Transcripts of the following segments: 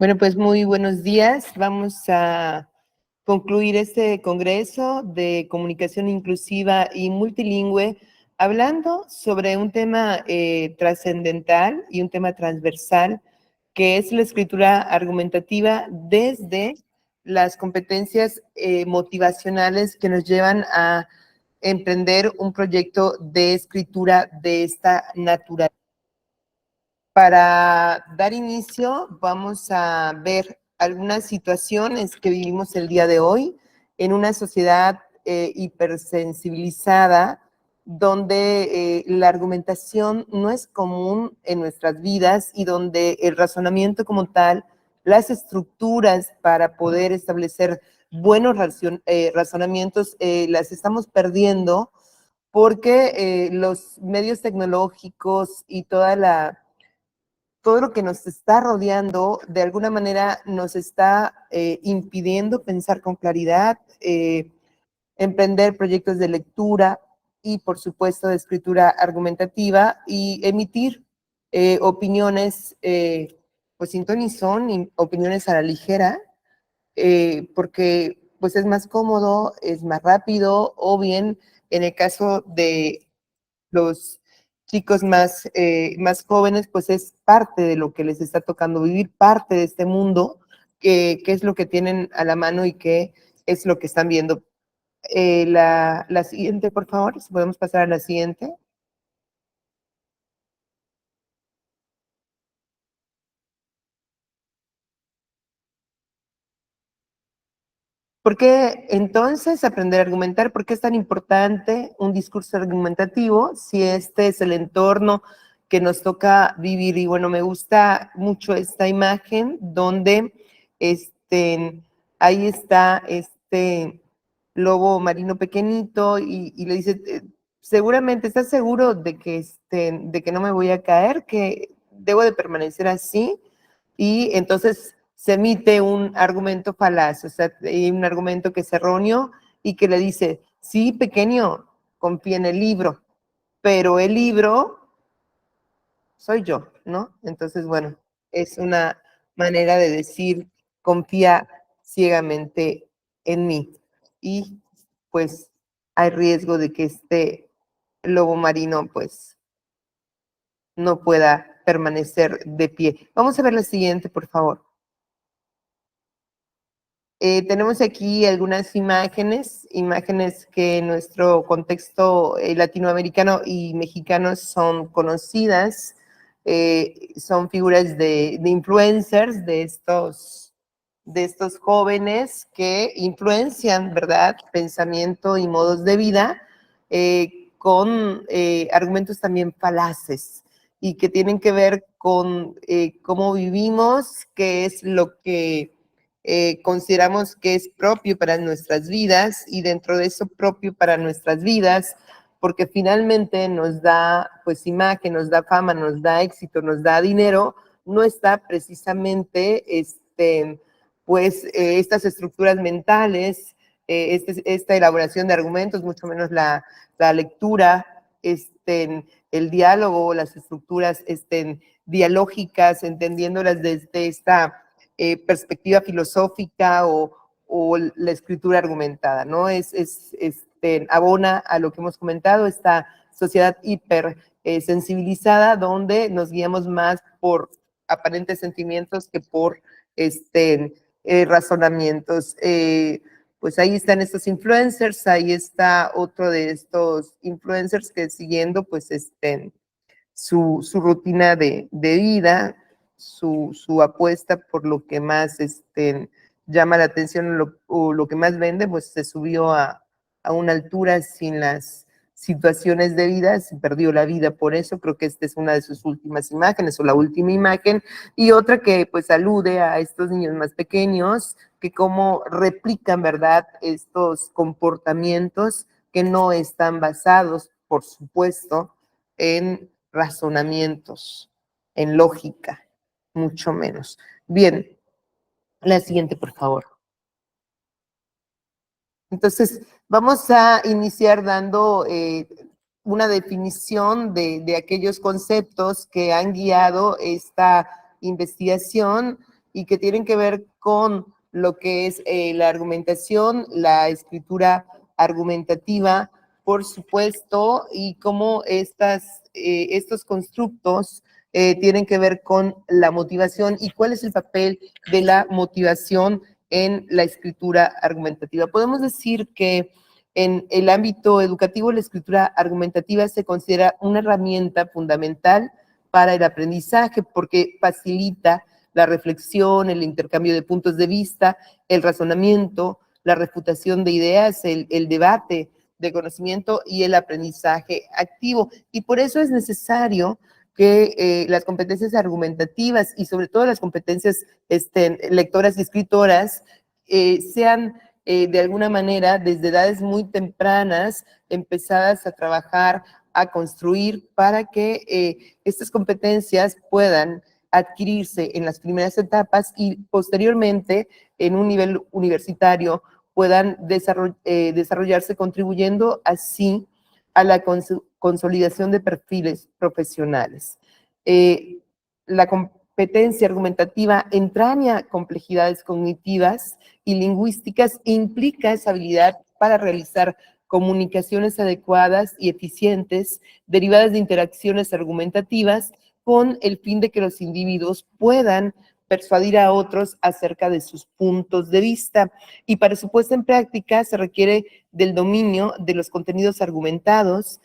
Bueno, pues muy buenos días. Vamos a concluir este congreso de comunicación inclusiva y multilingüe hablando sobre un tema trascendental y un tema transversal que es la escritura argumentativa desde las competencias motivacionales que nos llevan a emprender un proyecto de escritura de esta naturaleza. Para dar inicio, vamos a ver algunas situaciones que vivimos el día de hoy en una sociedad hipersensibilizada, donde la argumentación no es común en nuestras vidas y donde el razonamiento como tal, las estructuras para poder establecer buenos razonamientos, las estamos perdiendo porque los medios tecnológicos y todo lo que nos está rodeando, de alguna manera nos está impidiendo pensar con claridad, emprender proyectos de lectura y, por supuesto, de escritura argumentativa y emitir opiniones, pues sin ton ni son, opiniones a la ligera, porque pues es más cómodo, es más rápido, o bien en el caso de los chicos más jóvenes, pues es parte de lo que les está tocando vivir, parte de este mundo, que es lo que tienen a la mano y que es lo que están viendo. La siguiente, por favor, si podemos pasar a la siguiente. ¿Por qué entonces aprender a argumentar? ¿Por qué es tan importante un discurso argumentativo si este es el entorno que nos toca vivir? Y bueno, me gusta mucho esta imagen donde ahí está este lobo marino pequeñito y le dice, seguramente, ¿estás seguro de que no me voy a caer, que debo de permanecer así? Y entonces se emite un argumento falaz, o sea, un argumento que es erróneo y que le dice, sí, pequeño, confía en el libro, pero el libro soy yo, ¿no? Entonces, bueno, es una manera de decir, confía ciegamente en mí. Y pues hay riesgo de que este lobo marino, pues, no pueda permanecer de pie. Vamos a ver la siguiente, por favor. Tenemos aquí algunas imágenes que en nuestro contexto latinoamericano y mexicano son conocidas, son figuras de influencers, de estos jóvenes que influencian, ¿verdad?, pensamiento y modos de vida con argumentos también falaces y que tienen que ver con cómo vivimos, qué es lo que consideramos que es propio para nuestras vidas y dentro de eso propio para nuestras vidas, porque finalmente nos da pues imagen, nos da fama, nos da éxito, nos da dinero, no está precisamente pues estas estructuras mentales, esta elaboración de argumentos, mucho menos la lectura, el diálogo, las estructuras dialógicas, entendiéndolas desde esta perspectiva filosófica o la escritura argumentada, ¿no? Abona a lo que hemos comentado, esta sociedad hiper sensibilizada donde nos guiamos más por aparentes sentimientos que por razonamientos. Pues ahí están estos influencers, ahí está otro de estos influencers que siguiendo pues su rutina de vida, su apuesta por lo que más llama la atención o lo que más vende, pues se subió a una altura sin las situaciones de vida, se perdió la vida por eso. Creo que esta es una de sus últimas imágenes o la última imagen, y otra que pues alude a estos niños más pequeños que cómo replican, ¿verdad?, estos comportamientos que no están basados, por supuesto, en razonamientos, en lógica, mucho menos. Bien, la siguiente, por favor. Entonces, vamos a iniciar dando una definición de aquellos conceptos que han guiado esta investigación y que tienen que ver con lo que es la argumentación, la escritura argumentativa, por supuesto, y cómo estos constructos tienen que ver con la motivación y cuál es el papel de la motivación en la escritura argumentativa. Podemos decir que en el ámbito educativo la escritura argumentativa se considera una herramienta fundamental para el aprendizaje porque facilita la reflexión, el intercambio de puntos de vista, el razonamiento, la refutación de ideas, el debate de conocimiento y el aprendizaje activo. Y por eso es necesario que las competencias argumentativas y sobre todo las competencias lectoras y escritoras sean de alguna manera desde edades muy tempranas empezadas a trabajar, a construir para que estas competencias puedan adquirirse en las primeras etapas y posteriormente en un nivel universitario puedan desarrollarse contribuyendo así a la consolidación de perfiles profesionales. La competencia argumentativa entraña complejidades cognitivas y lingüísticas e implica esa habilidad para realizar comunicaciones adecuadas y eficientes derivadas de interacciones argumentativas con el fin de que los individuos puedan persuadir a otros acerca de sus puntos de vista. Y para su puesta en práctica se requiere del dominio de los contenidos argumentados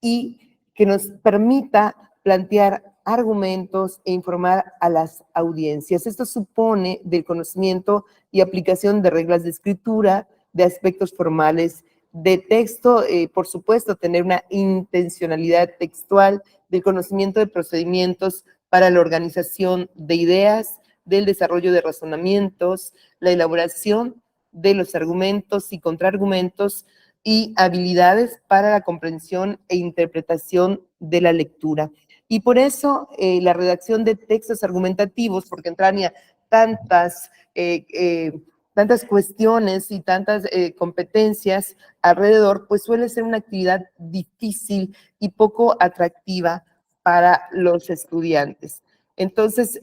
y que nos permita plantear argumentos e informar a las audiencias. Esto supone del conocimiento y aplicación de reglas de escritura, de aspectos formales de texto, por supuesto, tener una intencionalidad textual, del conocimiento de procedimientos para la organización de ideas, del desarrollo de razonamientos, la elaboración de los argumentos y contraargumentos y habilidades para la comprensión e interpretación de la lectura. Y por eso la redacción de textos argumentativos, porque entraña tantas cuestiones y tantas competencias alrededor, pues suele ser una actividad difícil y poco atractiva para los estudiantes. Entonces,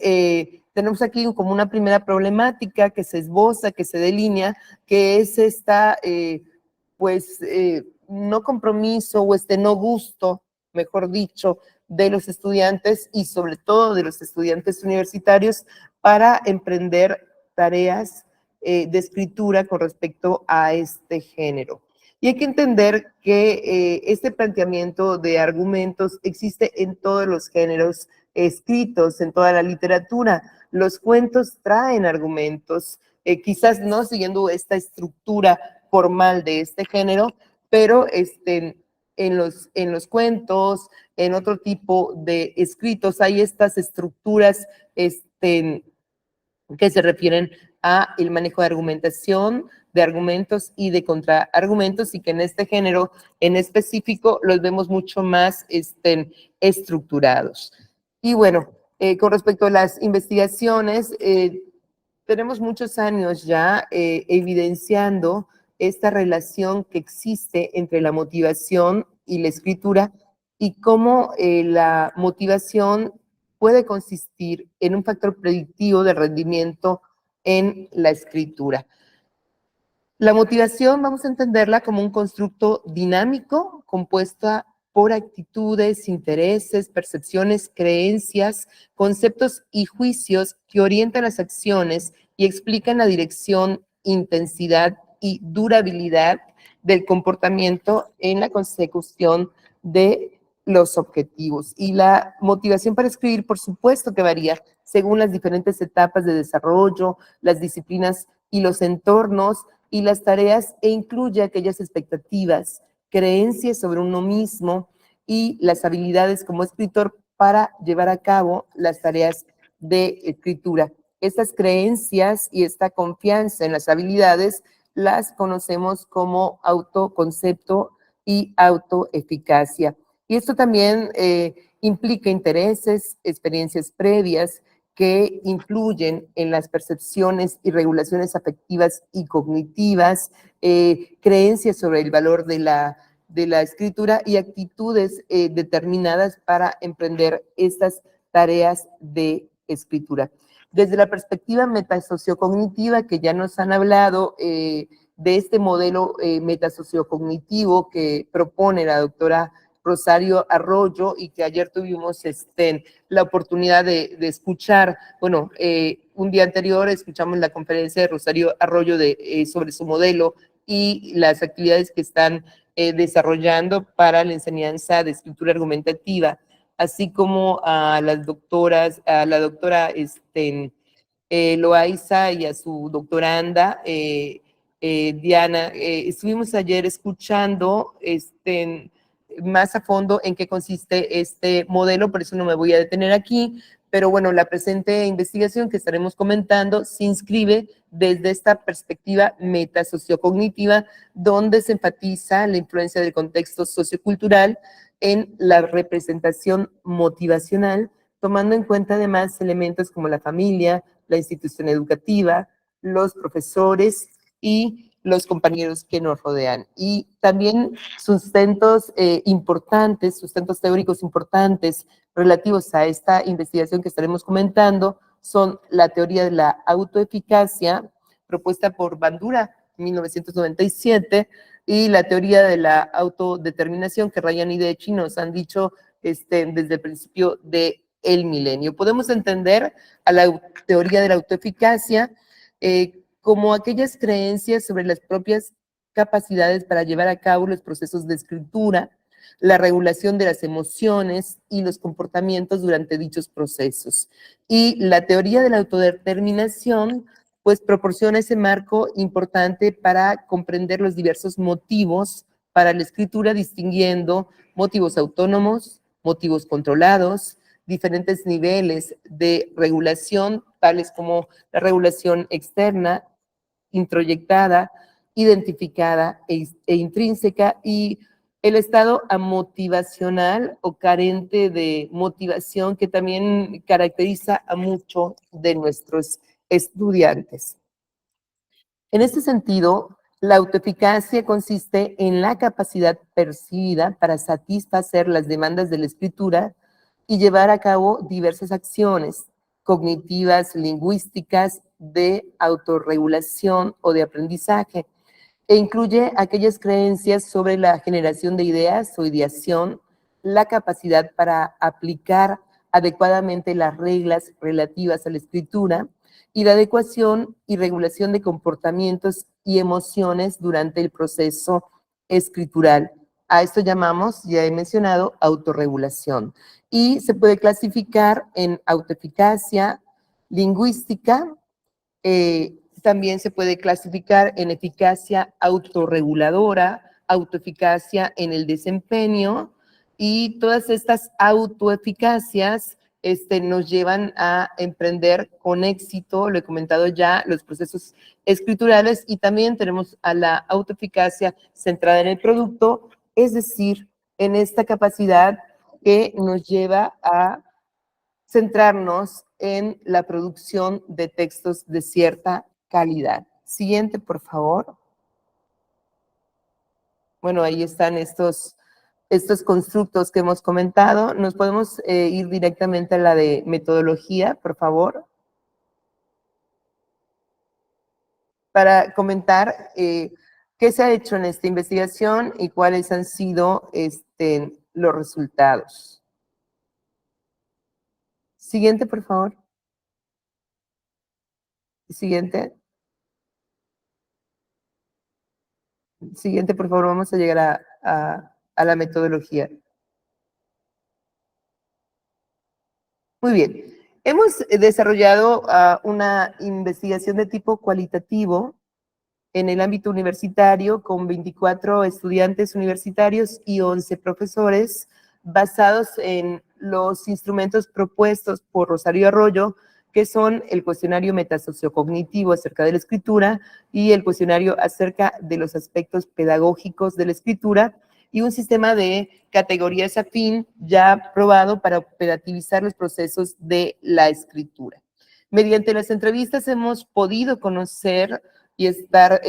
tenemos aquí como una primera problemática que se esboza, que se delinea, que es esta, no compromiso o este no gusto, mejor dicho, de los estudiantes y sobre todo de los estudiantes universitarios para emprender tareas de escritura con respecto a este género. Y hay que entender que este planteamiento de argumentos existe en todos los géneros escritos, en toda la literatura. Los cuentos traen argumentos, quizás no siguiendo esta estructura formal de este género, pero en los cuentos, en otro tipo de escritos, hay estas estructuras que se refieren a el manejo de argumentación, de argumentos y de contraargumentos, y que en este género en específico los vemos mucho más estructurados. Y bueno, con respecto a las investigaciones, tenemos muchos años ya evidenciando esta relación que existe entre la motivación y la escritura y cómo la motivación puede consistir en un factor predictivo de rendimiento en la escritura. La motivación vamos a entenderla como un constructo dinámico compuesto por actitudes, intereses, percepciones, creencias, conceptos y juicios que orientan las acciones y explican la dirección, intensidad y durabilidad del comportamiento en la consecución de los objetivos. Y la motivación para escribir, por supuesto que varía según las diferentes etapas de desarrollo, las disciplinas y los entornos y las tareas, e incluye aquellas expectativas, creencias sobre uno mismo y las habilidades como escritor para llevar a cabo las tareas de escritura. Estas creencias y esta confianza en las habilidades las conocemos como autoconcepto y autoeficacia. Y esto también implica intereses, experiencias previas que influyen en las percepciones y regulaciones afectivas y cognitivas, creencias sobre el valor de la escritura y actitudes determinadas para emprender estas tareas de escritura. Desde la perspectiva metasociocognitiva, que ya nos han hablado de este modelo metasociocognitivo que propone la doctora Rosario Arroyo y que ayer tuvimos la oportunidad de escuchar. Bueno, un día anterior escuchamos la conferencia de Rosario Arroyo sobre su modelo y las actividades que están desarrollando para la enseñanza de escritura argumentativa, así como a las doctoras, a la doctora Loaiza y a su doctoranda Diana. Estuvimos ayer escuchando más a fondo en qué consiste este modelo, por eso no me voy a detener aquí, pero bueno, la presente investigación que estaremos comentando se inscribe desde esta perspectiva metasociocognitiva, donde se enfatiza la influencia del contexto sociocultural en la representación motivacional, tomando en cuenta además elementos como la familia, la institución educativa, los profesores y los compañeros que nos rodean. Y también sustentos importantes, sustentos teóricos importantes relativos a esta investigación que estaremos comentando son la teoría de la autoeficacia, propuesta por Bandura en 1997, y la teoría de la autodeterminación que Ryan y Dechi nos han dicho desde el principio del milenio. Podemos entender a la teoría de la autoeficacia como aquellas creencias sobre las propias capacidades para llevar a cabo los procesos de escritura, la regulación de las emociones y los comportamientos durante dichos procesos. Y la teoría de la autodeterminación, pues proporciona ese marco importante para comprender los diversos motivos para la escritura, distinguiendo motivos autónomos, motivos controlados, diferentes niveles de regulación, tales como la regulación externa, introyectada, identificada e intrínseca, y el estado amotivacional o carente de motivación, que también caracteriza a muchos de nuestros estudiantes. En este sentido, la autoeficacia consiste en la capacidad percibida para satisfacer las demandas de la escritura y llevar a cabo diversas acciones cognitivas, lingüísticas, de autorregulación o de aprendizaje, e incluye aquellas creencias sobre la generación de ideas o ideación, la capacidad para aplicar adecuadamente las reglas relativas a la escritura y la adecuación y regulación de comportamientos y emociones durante el proceso escritural. A esto llamamos, ya he mencionado, autorregulación. Y se puede clasificar en autoeficacia lingüística, también se puede clasificar en eficacia autorreguladora, autoeficacia en el desempeño, y todas estas autoeficacias nos llevan a emprender con éxito, lo he comentado ya, los procesos escriturales, y también tenemos a la autoeficacia centrada en el producto, es decir, en esta capacidad que nos lleva a centrarnos en la producción de textos de cierta calidad. Siguiente, por favor. Bueno, ahí están estos constructos que hemos comentado. Nos podemos ir directamente a la de metodología, por favor, para comentar qué se ha hecho en esta investigación y cuáles han sido los resultados. Siguiente, por favor. Siguiente. Siguiente, por favor, vamos a llegar a la metodología. Muy bien. Hemos desarrollado una investigación de tipo cualitativo en el ámbito universitario con 24 estudiantes universitarios y 11 profesores, basados en los instrumentos propuestos por Rosario Arroyo, que son el cuestionario metasociocognitivo acerca de la escritura y el cuestionario acerca de los aspectos pedagógicos de la escritura, y un sistema de categorías afín ya probado para operativizar los procesos de la escritura. Mediante las entrevistas hemos podido conocer y estar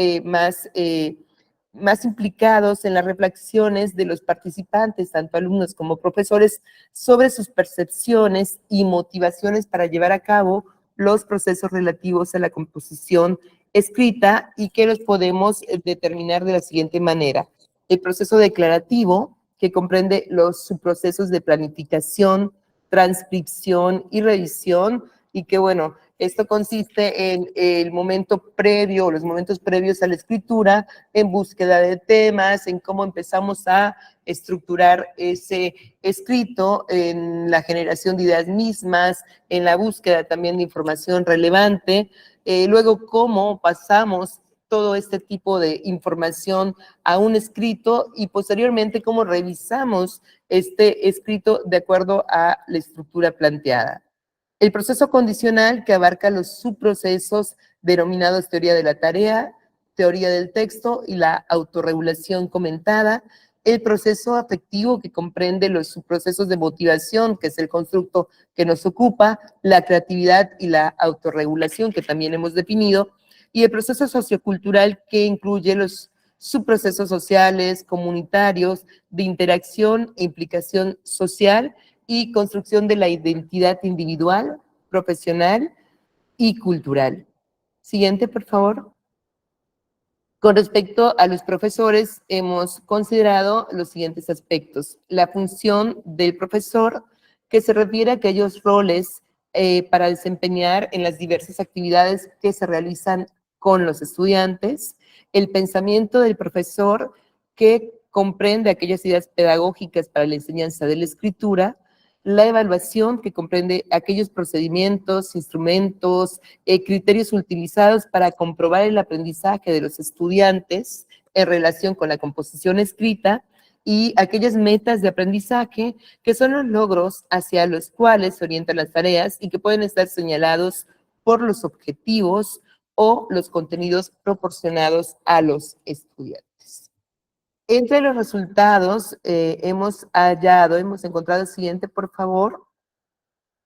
más implicados en las reflexiones de los participantes, tanto alumnos como profesores, sobre sus percepciones y motivaciones para llevar a cabo los procesos relativos a la composición escrita y que los podemos determinar de la siguiente manera. El proceso declarativo, que comprende los subprocesos de planificación, transcripción y revisión, y que, bueno, esto consiste en el momento previo, los momentos previos a la escritura, en búsqueda de temas, en cómo empezamos a estructurar ese escrito, en la generación de ideas mismas, en la búsqueda también de información relevante, luego cómo pasamos todo este tipo de información a un escrito y posteriormente cómo revisamos este escrito de acuerdo a la estructura planteada. El proceso condicional, que abarca los subprocesos denominados teoría de la tarea, teoría del texto y la autorregulación comentada. El proceso afectivo, que comprende los subprocesos de motivación, que es el constructo que nos ocupa, la creatividad y la autorregulación, que también hemos definido, y el proceso sociocultural, que incluye los subprocesos sociales, comunitarios, de interacción e implicación social y construcción de la identidad individual, profesional y cultural. Siguiente, por favor. Con respecto a los profesores, hemos considerado los siguientes aspectos. La función del profesor, que se refiere a aquellos roles para desempeñar en las diversas actividades que se realizan con los estudiantes. El pensamiento del profesor, que comprende aquellas ideas pedagógicas para la enseñanza de la escritura. La evaluación, que comprende aquellos procedimientos, instrumentos, criterios utilizados para comprobar el aprendizaje de los estudiantes en relación con la composición escrita, y aquellas metas de aprendizaje que son los logros hacia los cuales se orientan las tareas y que pueden estar señalados por los objetivos o los contenidos proporcionados a los estudiantes. Entre los resultados hemos encontrado el siguiente, por favor,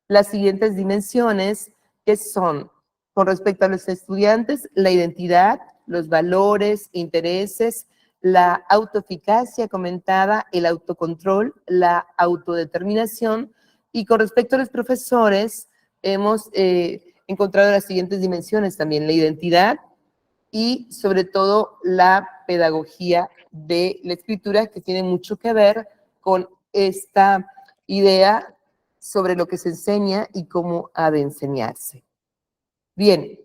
las siguientes dimensiones, que son, con respecto a los estudiantes, la identidad, los valores, intereses, la autoeficacia comentada, el autocontrol, la autodeterminación, y con respecto a los profesores, hemos encontrado las siguientes dimensiones también, la identidad y sobre todo la pedagogía de la escritura, que tiene mucho que ver con esta idea sobre lo que se enseña y cómo ha de enseñarse. Bien,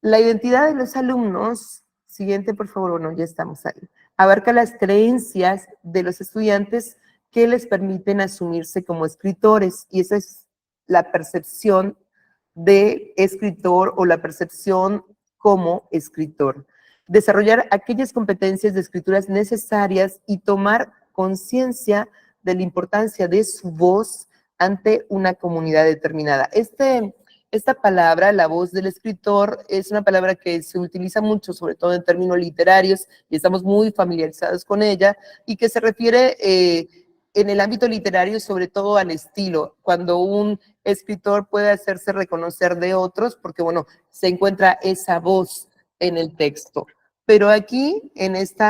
la identidad de los alumnos, siguiente por favor, bueno, ya estamos ahí, abarca las creencias de los estudiantes que les permiten asumirse como escritores, y esa es la percepción de escritor o la percepción como escritor. Desarrollar aquellas competencias de escrituras necesarias y tomar conciencia de la importancia de su voz ante una comunidad determinada. Esta palabra, la voz del escritor, es una palabra que se utiliza mucho, sobre todo en términos literarios, y estamos muy familiarizados con ella, y que se refiere en el ámbito literario sobre todo al estilo, cuando un escritor puede hacerse reconocer de otros, porque bueno, se encuentra esa voz en el texto. Pero aquí, en este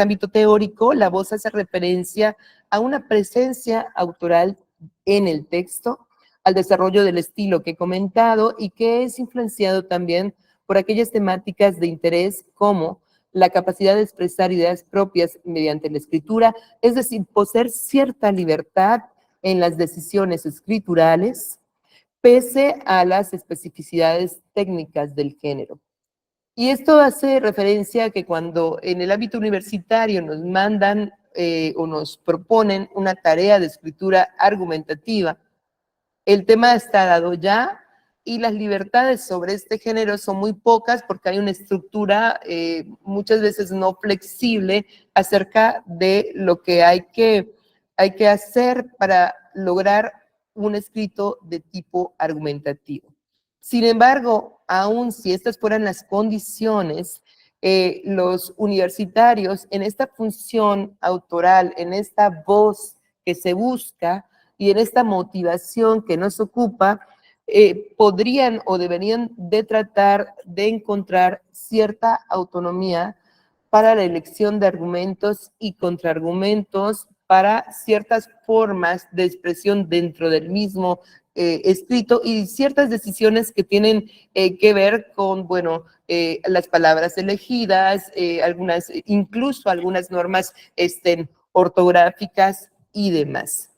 ámbito teórico, la voz hace referencia a una presencia autoral en el texto, al desarrollo del estilo que he comentado y que es influenciado también por aquellas temáticas de interés como la capacidad de expresar ideas propias mediante la escritura, es decir, poseer cierta libertad en las decisiones escriturales, pese a las especificidades técnicas del género. Y esto hace referencia a que cuando en el ámbito universitario nos mandan o nos proponen una tarea de escritura argumentativa, el tema está dado ya y las libertades sobre este género son muy pocas porque hay una estructura muchas veces no flexible acerca de lo que hay que hacer para lograr un escrito de tipo argumentativo. Sin embargo, aun si estas fueran las condiciones, los universitarios en esta función autoral, en esta voz que se busca y en esta motivación que nos ocupa, podrían o deberían de tratar de encontrar cierta autonomía para la elección de argumentos y contraargumentos para ciertas formas de expresión dentro del mismo escrito y ciertas decisiones que tienen que ver con, bueno, las palabras elegidas, incluso algunas normas ortográficas y demás.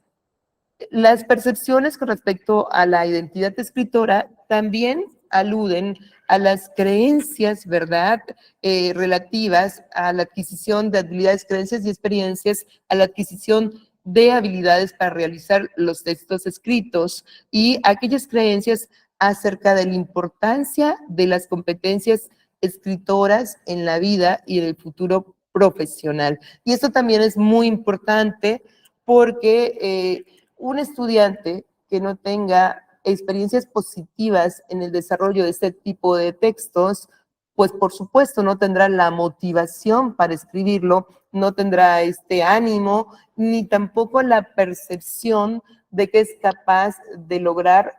Las percepciones con respecto a la identidad escritora también aluden a las creencias, ¿verdad?, relativas a la adquisición de habilidades, creencias y experiencias, a la adquisición de habilidades para realizar los textos escritos y aquellas creencias acerca de la importancia de las competencias escritoras en la vida y en el futuro profesional. Y esto también es muy importante porque un estudiante que no tenga experiencias positivas en el desarrollo de este tipo de textos, pues por supuesto no tendrá la motivación para escribirlo, no tendrá este ánimo, ni tampoco la percepción de que es capaz de lograr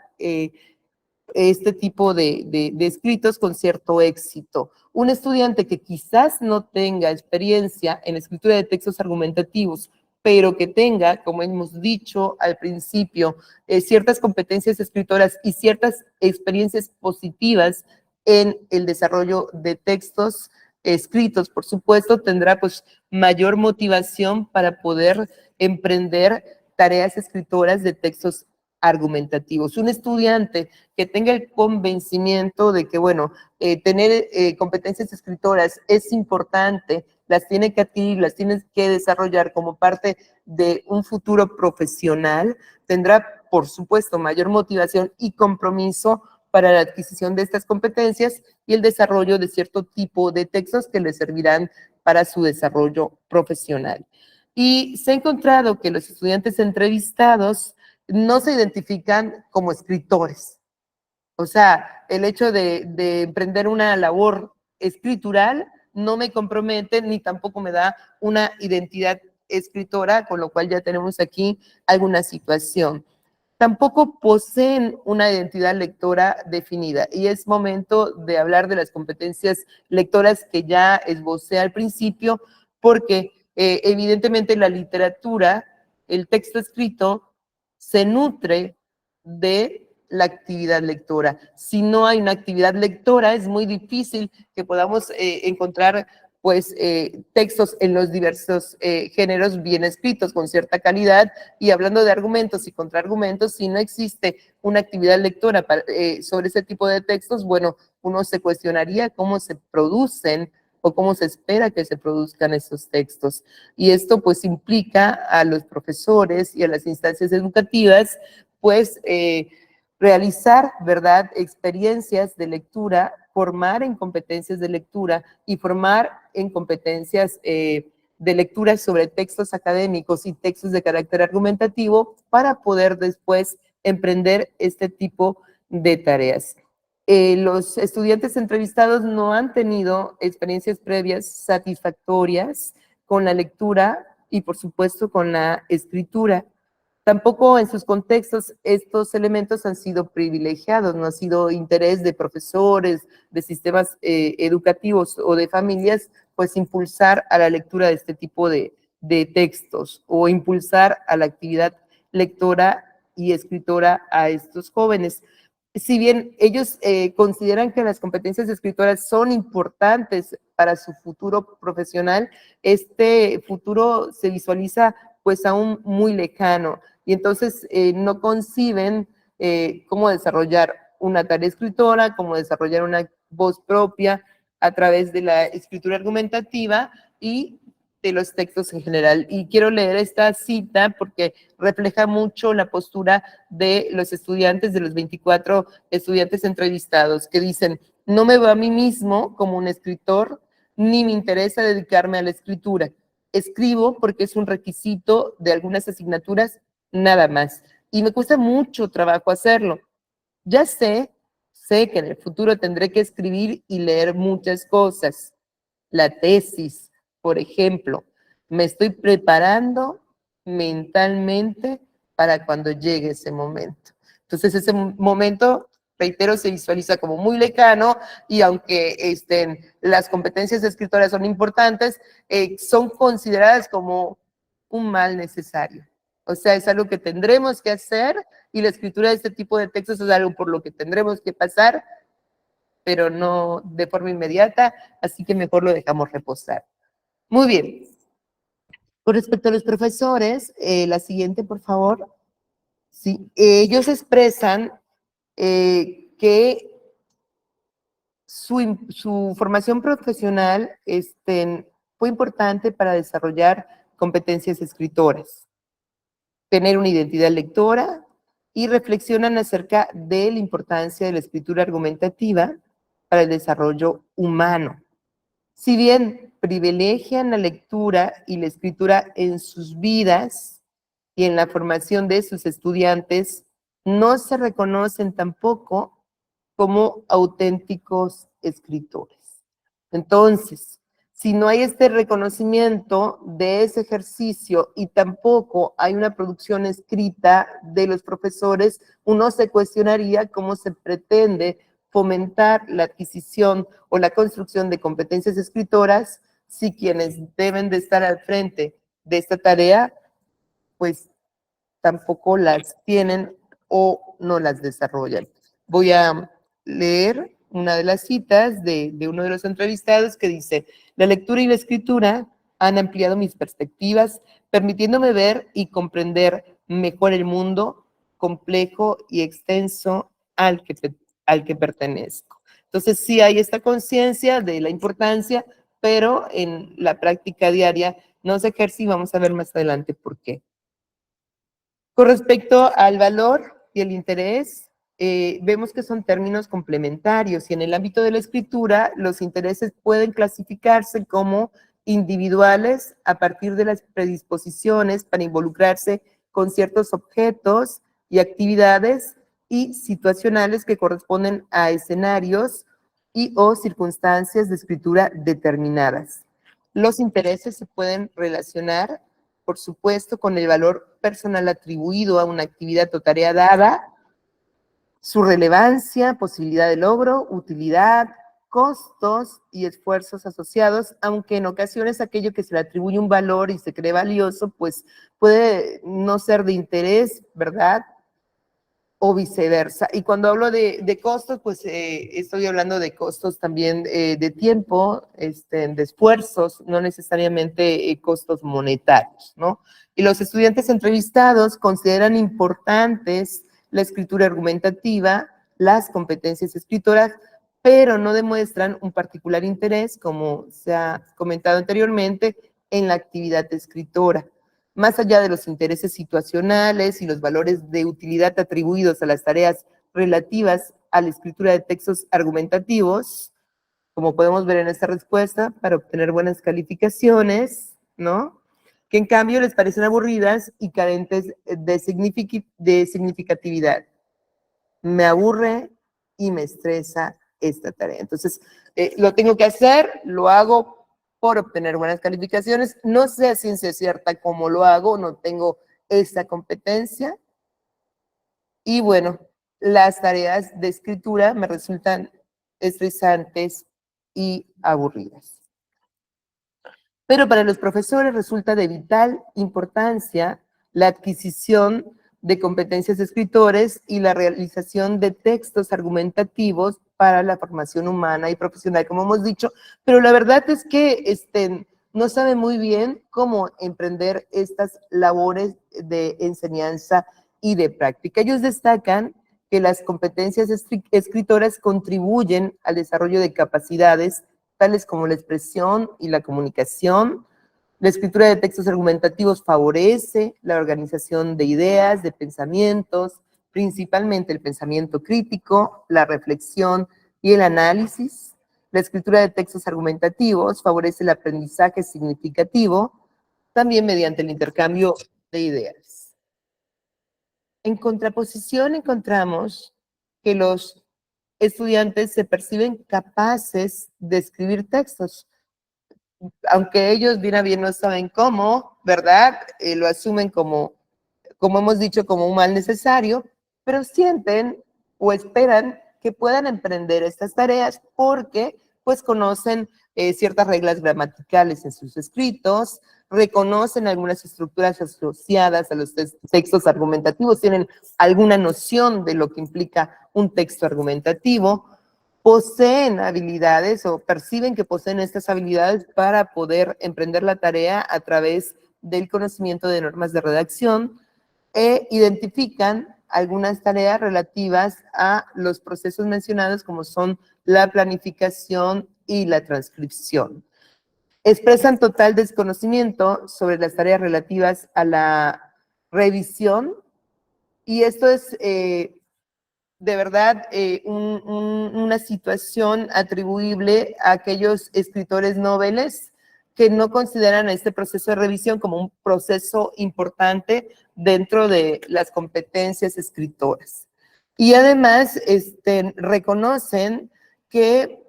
este tipo de escritos con cierto éxito. Un estudiante que quizás no tenga experiencia en escritura de textos argumentativos, pero que tenga, como hemos dicho al principio, ciertas competencias escritoras y ciertas experiencias positivas en el desarrollo de textos escritos, por supuesto, tendrá pues mayor motivación para poder emprender tareas escritoras de textos argumentativos. Un estudiante que tenga el convencimiento de que, bueno, tener competencias escritoras es importante, las tiene que adquirir, las tiene que desarrollar como parte de un futuro profesional, tendrá, por supuesto, mayor motivación y compromiso para la adquisición de estas competencias y el desarrollo de cierto tipo de textos que le servirán para su desarrollo profesional. Y se ha encontrado que los estudiantes entrevistados no se identifican como escritores. O sea, el hecho de emprender una labor escritural no me compromete ni tampoco me da una identidad escritora, con lo cual ya tenemos aquí alguna situación. Tampoco poseen una identidad lectora definida y es momento de hablar de las competencias lectoras que ya esbocé al principio, porque evidentemente la literatura, el texto escrito, se nutre de la actividad lectora. Si no hay una actividad lectora, es muy difícil que podamos encontrar pues textos en los diversos géneros bien escritos, con cierta calidad, y hablando de argumentos y contraargumentos, si no existe una actividad lectora sobre ese tipo de textos, bueno, uno se cuestionaría cómo se producen o cómo se espera que se produzcan esos textos. Y esto pues implica a los profesores y a las instancias educativas pues realizar, ¿verdad?, experiencias de lectura, formar en competencias de lectura y formar en competencias de lectura sobre textos académicos y textos de carácter argumentativo para poder después emprender este tipo de tareas. Los estudiantes entrevistados no han tenido experiencias previas satisfactorias con la lectura y, por supuesto, con la escritura. Tampoco en sus contextos estos elementos han sido privilegiados, no ha sido interés de profesores, de sistemas educativos o de familias, pues impulsar a la lectura de este tipo de textos o impulsar a la actividad lectora y escritora a estos jóvenes. Si bien ellos consideran que las competencias escritoras son importantes para su futuro profesional, este futuro se visualiza pues aún muy lejano y entonces no conciben cómo desarrollar una tarea escritora, cómo desarrollar una voz propia a través de la escritura argumentativa y de los textos en general. Y quiero leer esta cita porque refleja mucho la postura de los estudiantes, de los 24 estudiantes entrevistados, que dicen: no me veo a mí mismo como un escritor, ni me interesa dedicarme a la escritura. Escribo porque es un requisito de algunas asignaturas, nada más. Y me cuesta mucho trabajo hacerlo. Ya sé que en el futuro tendré que escribir y leer muchas cosas. La tesis, por ejemplo, me estoy preparando mentalmente para cuando llegue ese momento. Entonces ese momento, reitero, se visualiza como muy lejano y aunque las competencias escritoras son importantes, son consideradas como un mal necesario. O sea, es algo que tendremos que hacer y la escritura de este tipo de textos es algo por lo que tendremos que pasar, pero no de forma inmediata, así que mejor lo dejamos reposar. Muy bien. Con respecto a los profesores, la siguiente, por favor. Sí, ellos expresan que su formación profesional fue importante para desarrollar competencias escritoras, tener una identidad lectora y reflexionan acerca de la importancia de la escritura argumentativa para el desarrollo humano. Si bien privilegian la lectura y la escritura en sus vidas y en la formación de sus estudiantes, no se reconocen tampoco como auténticos escritores. Entonces, si no hay este reconocimiento de ese ejercicio y tampoco hay una producción escrita de los profesores, uno se cuestionaría cómo se pretende fomentar la adquisición o la construcción de competencias escritoras si quienes deben de estar al frente de esta tarea, pues tampoco las tienen o no las desarrollan. Voy a leer una de las citas de uno de los entrevistados que dice: la lectura y la escritura han ampliado mis perspectivas, permitiéndome ver y comprender mejor el mundo complejo y extenso al que pertenezco. Entonces sí hay esta conciencia de la importancia, pero en la práctica diaria no se ejerce y vamos a ver más adelante por qué. Con respecto al valor y el interés, vemos que son términos complementarios y en el ámbito de la escritura los intereses pueden clasificarse como individuales a partir de las predisposiciones para involucrarse con ciertos objetos y actividades y situacionales que corresponden a escenarios y o circunstancias de escritura determinadas. Los intereses se pueden relacionar, por supuesto, con el valor personal atribuido a una actividad o tarea dada, su relevancia, posibilidad de logro, utilidad, costos y esfuerzos asociados, aunque en ocasiones aquello que se le atribuye un valor y se cree valioso, pues puede no ser de interés, ¿verdad? O viceversa. Y cuando hablo de costos, pues estoy hablando de costos también de tiempo, de esfuerzos, no necesariamente costos monetarios, ¿no? Y los estudiantes entrevistados consideran importantes la escritura argumentativa, las competencias escritoras, pero no demuestran un particular interés, como se ha comentado anteriormente, en la actividad escritora. Más allá de los intereses situacionales y los valores de utilidad atribuidos a las tareas relativas a la escritura de textos argumentativos, como podemos ver en esta respuesta, para obtener buenas calificaciones, ¿no? Que en cambio les parecen aburridas y carentes de significatividad. Me aburre y me estresa esta tarea. Entonces, lo tengo que hacer, lo hago por obtener buenas calificaciones. No sé a ciencia cierta cómo lo hago, no tengo esta competencia. Y bueno, las tareas de escritura me resultan estresantes y aburridas. Pero para los profesores resulta de vital importancia la adquisición de competencias de escritores y la realización de textos argumentativos para la formación humana y profesional, como hemos dicho, pero la verdad es que no saben muy bien cómo emprender estas labores de enseñanza y de práctica. Ellos destacan que las competencias escritoras contribuyen al desarrollo de capacidades tales como la expresión y la comunicación. La escritura de textos argumentativos favorece la organización de ideas, de pensamientos, principalmente el pensamiento crítico, la reflexión y el análisis. La escritura de textos argumentativos favorece el aprendizaje significativo, también mediante el intercambio de ideas. En contraposición encontramos que los estudiantes se perciben capaces de escribir textos, aunque ellos bien a bien no saben cómo, ¿verdad? Lo asumen como hemos dicho, como un mal necesario, pero sienten o esperan que puedan emprender estas tareas porque pues conocen ciertas reglas gramaticales en sus escritos, reconocen algunas estructuras asociadas a los textos argumentativos, tienen alguna noción de lo que implica un texto argumentativo, poseen habilidades o perciben que poseen estas habilidades para poder emprender la tarea a través del conocimiento de normas de redacción e identifican algunas tareas relativas a los procesos mencionados como son la planificación y la transcripción. Expresan total desconocimiento sobre las tareas relativas a la revisión y esto es de verdad una situación atribuible a aquellos escritores noveles que no consideran este proceso de revisión como un proceso importante dentro de las competencias escritoras. Y además reconocen que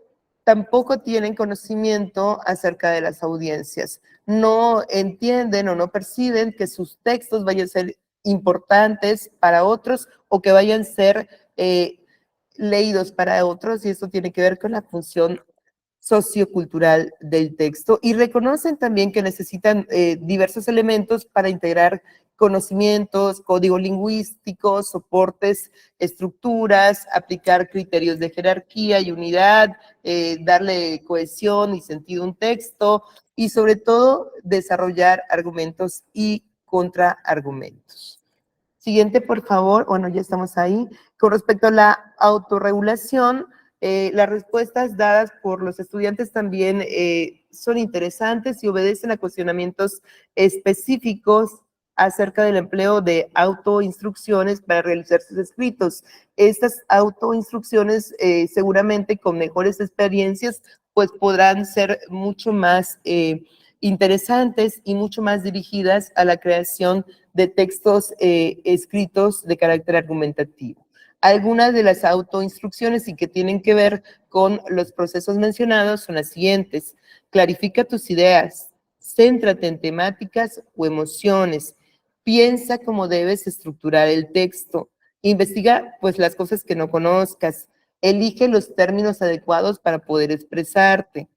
tampoco tienen conocimiento acerca de las audiencias. No entienden o no perciben que sus textos vayan a ser importantes para otros o que vayan a ser leídos para otros, y esto tiene que ver con la función sociocultural del texto, y reconocen también que necesitan diversos elementos para integrar conocimientos, códigos lingüísticos, soportes, estructuras, aplicar criterios de jerarquía y unidad, darle cohesión y sentido a un texto, y sobre todo desarrollar argumentos y contraargumentos. Siguiente, por favor. Bueno, ya estamos ahí. Con respecto a la autorregulación, las respuestas dadas por los estudiantes también son interesantes y obedecen a cuestionamientos específicos acerca del empleo de autoinstrucciones para realizar sus escritos. Estas autoinstrucciones, seguramente con mejores experiencias, pues podrán ser mucho más interesantes y mucho más dirigidas a la creación de textos escritos de carácter argumentativo. Algunas de las autoinstrucciones y que tienen que ver con los procesos mencionados son las siguientes. Clarifica tus ideas, céntrate en temáticas o emociones, piensa cómo debes estructurar el texto, investiga pues las cosas que no conozcas, elige los términos adecuados para poder expresarte,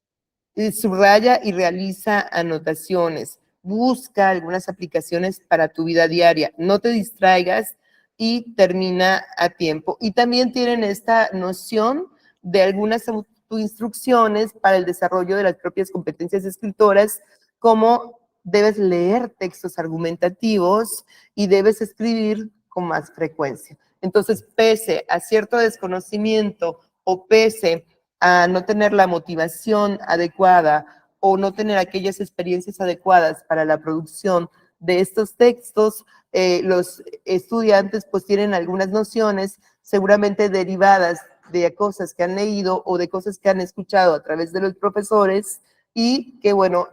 subraya y realiza anotaciones, busca algunas aplicaciones para tu vida diaria, no te distraigas y termina a tiempo. Y también tienen esta noción de algunas instrucciones para el desarrollo de las propias competencias escritoras, como debes leer textos argumentativos y debes escribir con más frecuencia. Entonces, pese a cierto desconocimiento o pese a no tener la motivación adecuada o no tener aquellas experiencias adecuadas para la producción de estos textos, los estudiantes pues tienen algunas nociones seguramente derivadas de cosas que han leído o de cosas que han escuchado a través de los profesores y que, bueno,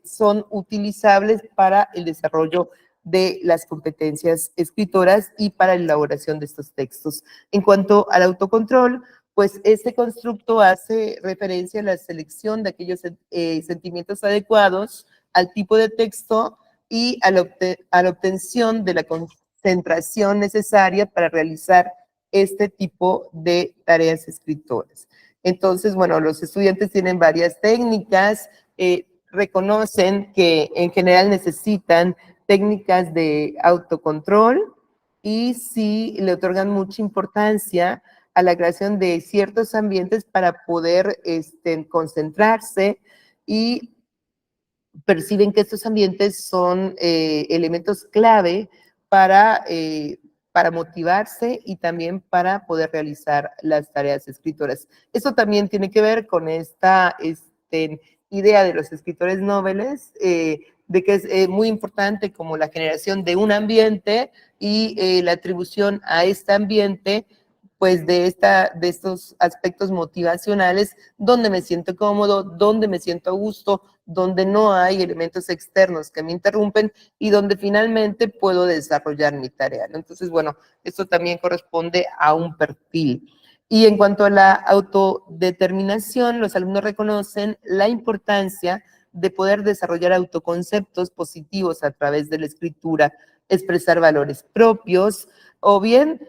son utilizables para el desarrollo de las competencias escritoras y para la elaboración de estos textos. En cuanto al autocontrol, pues este constructo hace referencia a la selección de aquellos sentimientos adecuados al tipo de texto y a la obtención de la concentración necesaria para realizar este tipo de tareas escritoras. Entonces, bueno, los estudiantes tienen varias técnicas, reconocen que en general necesitan técnicas de autocontrol y sí le otorgan mucha importancia a la creación de ciertos ambientes para poder concentrarse y perciben que estos ambientes son elementos clave para motivarse y también para poder realizar las tareas escritoras. Eso también tiene que ver con esta idea de los escritores noveles, de que es muy importante como la generación de un ambiente y la atribución a este ambiente pues de estos aspectos motivacionales, donde me siento cómodo, donde me siento a gusto, donde no hay elementos externos que me interrumpen y donde finalmente puedo desarrollar mi tarea, ¿no? Entonces, bueno, esto también corresponde a un perfil. Y en cuanto a la autodeterminación, los alumnos reconocen la importancia de poder desarrollar autoconceptos positivos a través de la escritura, expresar valores propios, o bien,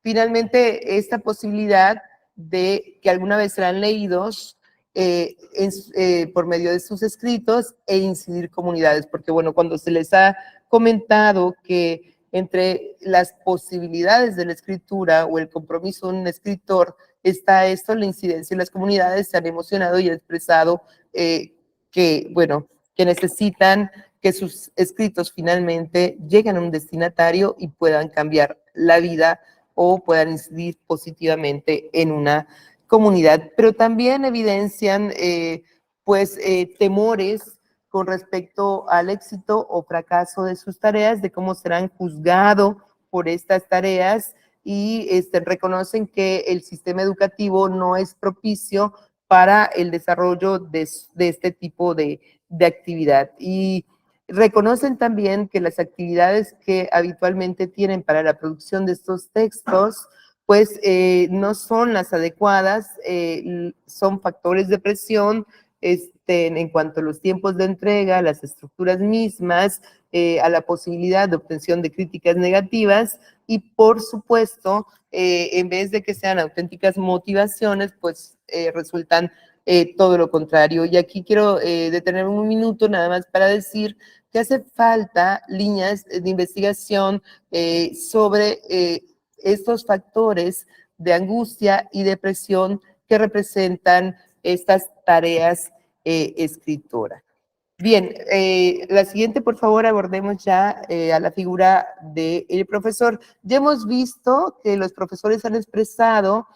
finalmente, esta posibilidad de que alguna vez serán leídos por medio de sus escritos e incidir comunidades, porque bueno, cuando se les ha comentado que entre las posibilidades de la escritura o el compromiso de un escritor está esto, la incidencia en las comunidades, se han emocionado y han expresado que, bueno, que necesitan que sus escritos finalmente lleguen a un destinatario y puedan cambiar la vida o puedan incidir positivamente en una comunidad. Pero también evidencian, temores con respecto al éxito o fracaso de sus tareas, de cómo serán juzgados por estas tareas y reconocen que el sistema educativo no es propicio para el desarrollo de este tipo de actividad. Y reconocen también que las actividades que habitualmente tienen para la producción de estos textos, pues no son las adecuadas, son factores de presión en cuanto a los tiempos de entrega, las estructuras mismas, a la posibilidad de obtención de críticas negativas y, por supuesto, en vez de que sean auténticas motivaciones, pues resultan todo lo contrario. Y aquí quiero detener un minuto nada más para decir que hace falta líneas de investigación sobre estos factores de angustia y depresión que representan estas tareas escritoras. Bien, la siguiente, por favor, abordemos ya a la figura del profesor. Ya hemos visto que los profesores han expresado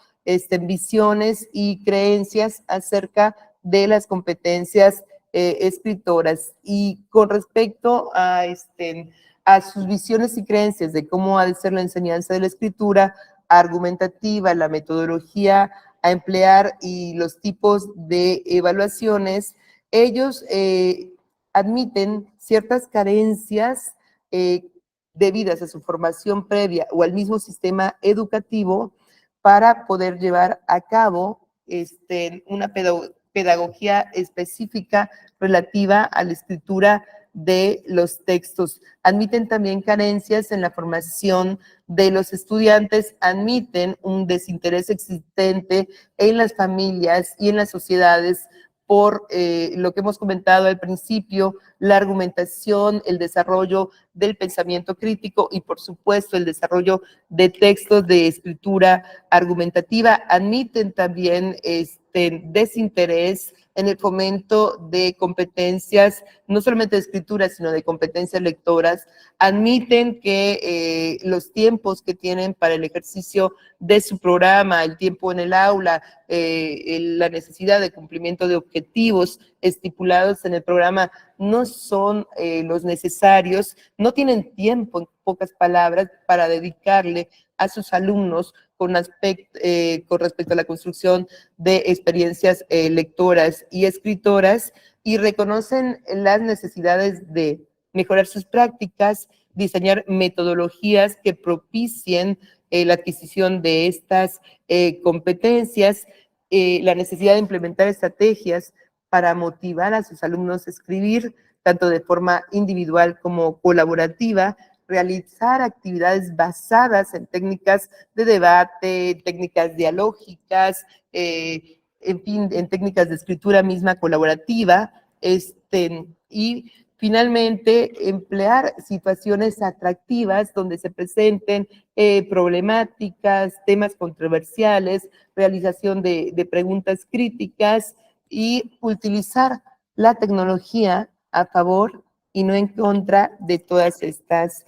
visiones y creencias acerca de las competencias escritoras. Y con respecto a sus visiones y creencias de cómo ha de ser la enseñanza de la escritura argumentativa, la metodología a emplear y los tipos de evaluaciones, ellos admiten ciertas carencias debidas a su formación previa o al mismo sistema educativo para poder llevar a cabo una pedagogía específica relativa a la escritura de los textos. Admiten también carencias en la formación de los estudiantes, admiten un desinterés existente en las familias y en las sociedades por lo que hemos comentado al principio, la argumentación, el desarrollo del pensamiento crítico y, por supuesto, el desarrollo de textos de escritura argumentativa. Admiten también desinterés en el fomento de competencias, no solamente de escritura, sino de competencias lectoras. Admiten que los tiempos que tienen para el ejercicio de su programa, el tiempo en el aula, la necesidad de cumplimiento de objetivos estipulados en el programa no son los necesarios, no tienen tiempo, en pocas palabras, para dedicarle a sus alumnos con respecto a la construcción de experiencias lectoras y escritoras, y reconocen las necesidades de mejorar sus prácticas, diseñar metodologías que propicien la adquisición de estas competencias, la necesidad de implementar estrategias para motivar a sus alumnos a escribir, tanto de forma individual como colaborativa, realizar actividades basadas en técnicas de debate, técnicas dialógicas, en fin, en técnicas de escritura misma colaborativa, y finalmente emplear situaciones atractivas donde se presenten problemáticas, temas controversiales, realización de preguntas críticas y utilizar la tecnología a favor y no en contra de todas estas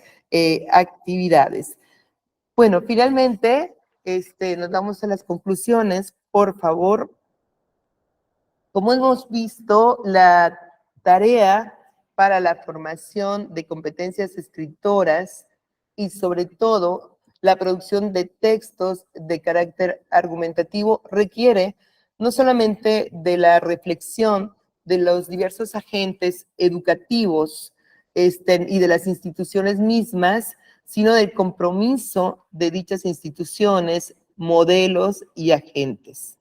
actividades. Bueno, finalmente, nos vamos a las conclusiones. Por favor, como hemos visto, la tarea para la formación de competencias escritoras y sobre todo la producción de textos de carácter argumentativo requiere no solamente de la reflexión de los diversos agentes educativos y de las instituciones mismas, sino del compromiso de dichas instituciones, modelos y agentes.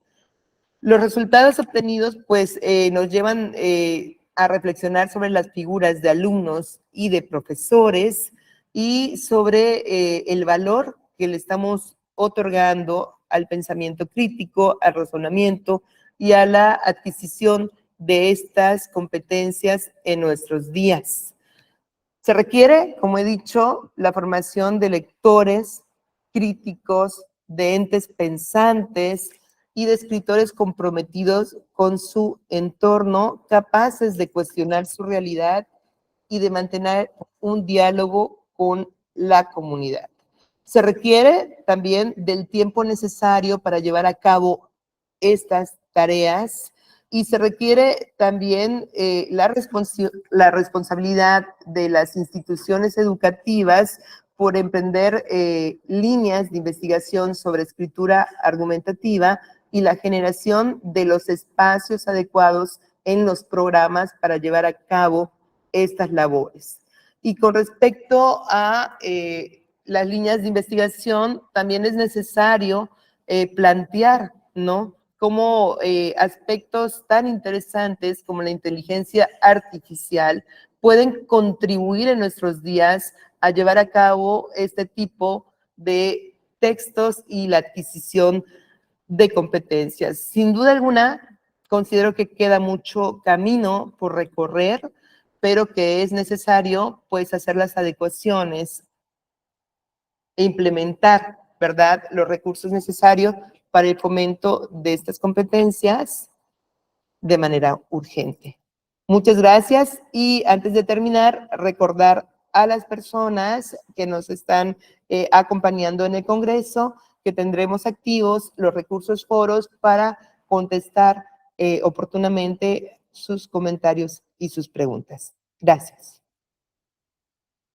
Los resultados obtenidos, pues, nos llevan a reflexionar sobre las figuras de alumnos y de profesores y sobre el valor que le estamos otorgando al pensamiento crítico, al razonamiento, y a la adquisición de estas competencias en nuestros días. Se requiere, como he dicho, la formación de lectores, críticos, de entes pensantes y de escritores comprometidos con su entorno, capaces de cuestionar su realidad y de mantener un diálogo con la comunidad. Se requiere también del tiempo necesario para llevar a cabo estas tareas y se requiere también la responsabilidad de las instituciones educativas por emprender líneas de investigación sobre escritura argumentativa y la generación de los espacios adecuados en los programas para llevar a cabo estas labores. Y con respecto a las líneas de investigación, también es necesario plantear, ¿no?, cómo aspectos tan interesantes como la inteligencia artificial pueden contribuir en nuestros días a llevar a cabo este tipo de textos y la adquisición de competencias. Sin duda alguna, considero que queda mucho camino por recorrer, pero que es necesario, pues, hacer las adecuaciones e implementar, ¿verdad?, los recursos necesarios para el fomento de estas competencias de manera urgente. Muchas gracias y antes de terminar, recordar a las personas que nos están acompañando en el Congreso que tendremos activos los recursos foros para contestar oportunamente sus comentarios y sus preguntas. Gracias.